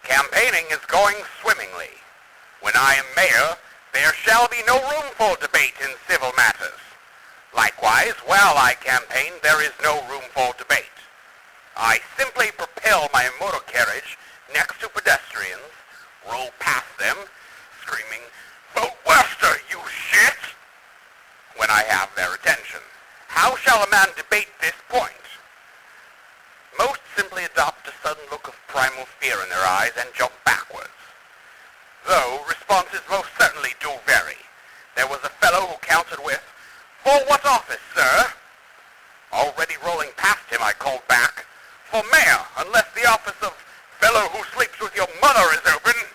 Campaigning is going swimmingly. When I am mayor, there shall be no room for debate in civil matters. Likewise, while I campaign, there is no room for debate. I simply propel my motor carriage next to pedestrians, roll past them, screaming, "Vote Wurster, you shit!" when I have their attention. How shall a man debate this point? Most simply adopt a sudden look of primal fear in their eyes and jump backwards. Though responses most certainly do vary. There was a fellow who countered with, "For what office, sir?" Already rolling past him, I called back, "For mayor, unless the office of fellow who sleeps with your mother is open."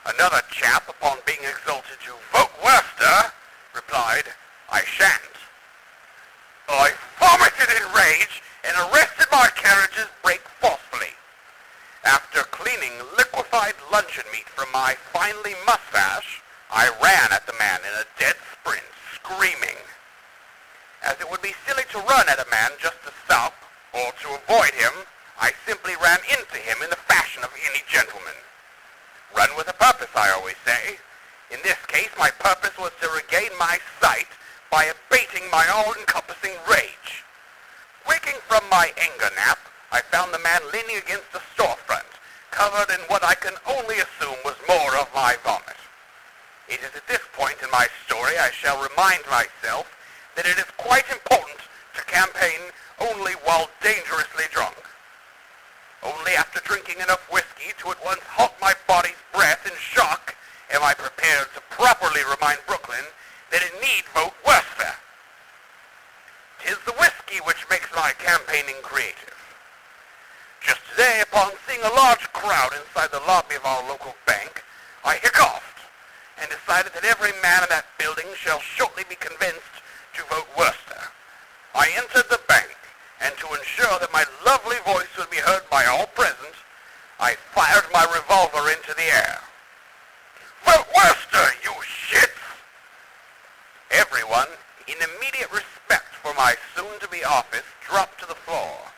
Another chap, upon being exalted to "Vote Wurster," replied, "I shan't." I vomited in rage and arrested my carriage's brake forcefully. After cleaning liquefied luncheon meat from my finely mustache, I ran at the man in a dead sprint, screaming. As it would be silly to run at a man just to stop, or to avoid him, I simply ran into him in the fashion of any gentleman. Run with a purpose, I always say. In this case, my purpose was to regain my sight by abating my all-encompassing rage. Waking from my anger nap, I found the man leaning against the storefront, covered in what I can only assume was more of my vomit. It is at this point in my story I shall remind myself that it is quite important to campaign only while dangerously drunk. Only after drinking enough whiskey to at once halt my body's breath in shock am I prepared to properly remind Brooklyn that it need vote Wurster. 'Tis the whiskey which makes my campaigning creative. Just today, upon seeing a large crowd inside the lobby of our local bank, I hiccuped and decided that every man in that building shall shortly be convinced to vote Wurster. I entered the bank, and to ensure that my lovely voice would be heard by all present, I fired my revolver into the air. "Vote Wurster, you shits!" Everyone, in immediate respect for my soon-to-be office, dropped to the floor.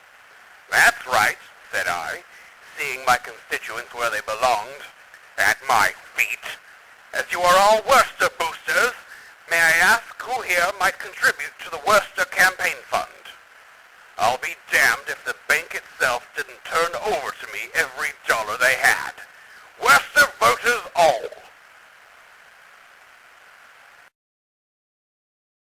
"That's right," said I, seeing my constituents where they belonged, "at my feet. As you are all Wurster boosters, may I ask who here might contribute to the Wurster